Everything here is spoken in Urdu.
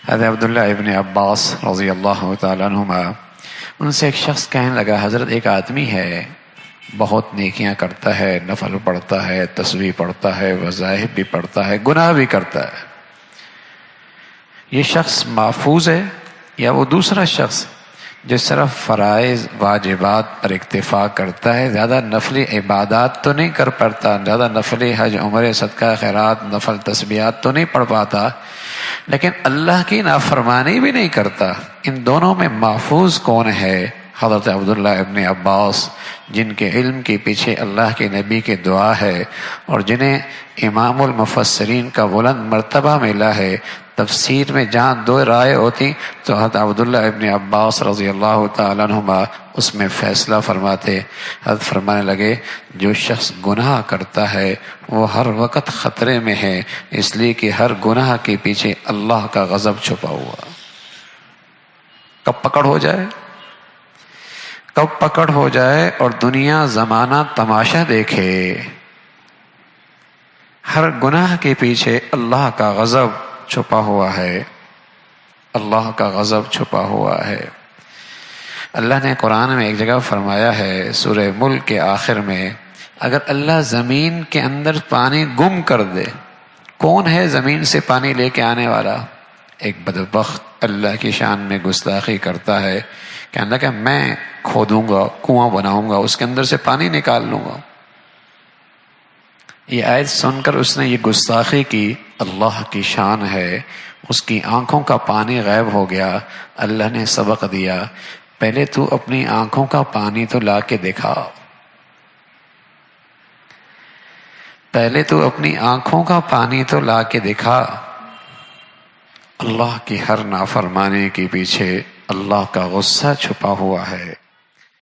حضرت عبداللہ ابن عباس رضی اللہ تعالیٰ عنہما، ان سے ایک شخص کہنے لگا، حضرت ایک آدمی ہے بہت نیکیاں کرتا ہے، نفل پڑھتا ہے، تسبیح پڑھتا ہے، وظائف بھی پڑھتا ہے، گناہ بھی کرتا ہے، یہ شخص محفوظ ہے یا وہ دوسرا شخص جو صرف فرائض واجبات پر اکتفا کرتا ہے، زیادہ نفلی عبادات تو نہیں کر پاتا، زیادہ نفلی حج عمرے صدقہ خیرات نفل تسبیحات تو نہیں پڑھ پاتا، لیکن اللہ کی نافرمانی بھی نہیں کرتا، ان دونوں میں محفوظ کون ہے؟ حضرت عبداللہ ابن عباس، جن کے علم کے پیچھے اللہ کے نبی کی دعا ہے اور جنہیں امام المفسرین کا بلند مرتبہ ملا ہے، تفسیر میں جہاں دو رائے ہوتی تو حضرت عبداللہ ابن عباس رضی اللہ تعالیٰ عنہما اس میں فیصلہ فرماتے۔ حضرت فرمانے لگے، جو شخص گناہ کرتا ہے وہ ہر وقت خطرے میں ہے، اس لیے کہ ہر گناہ کے پیچھے اللہ کا غضب چھپا ہوا۔ کب پکڑ ہو جائے، کب پکڑ ہو جائے اور دنیا زمانہ تماشا دیکھے، ہر گناہ کے پیچھے اللہ کا غضب چھپا ہوا ہے، اللہ کا غضب چھپا ہوا ہے۔ اللہ نے قرآن میں ایک جگہ فرمایا ہے، سورہ ملک کے آخر میں، اگر اللہ زمین کے اندر پانی گم کر دے، کون ہے زمین سے پانی لے کے آنے والا؟ ایک بدبخت اللہ کی شان میں گستاخی کرتا ہے کہ اللہ کہ میں کھودوں گا، کنواں بناؤں گا، اس کے اندر سے پانی نکال لوں گا۔ یہ آیت سن کر اس نے یہ گستاخی کی، اللہ کی شان ہے، اس کی آنکھوں کا پانی غائب ہو گیا۔ اللہ نے سبق دیا، پہلے تو اپنی آنکھوں کا پانی تو لا کے دکھا، پہلے تو اپنی آنکھوں کا پانی تو لا کے دکھا۔ اللہ کی ہر نافرمانی کے پیچھے اللہ کا غصہ چھپا ہوا ہے۔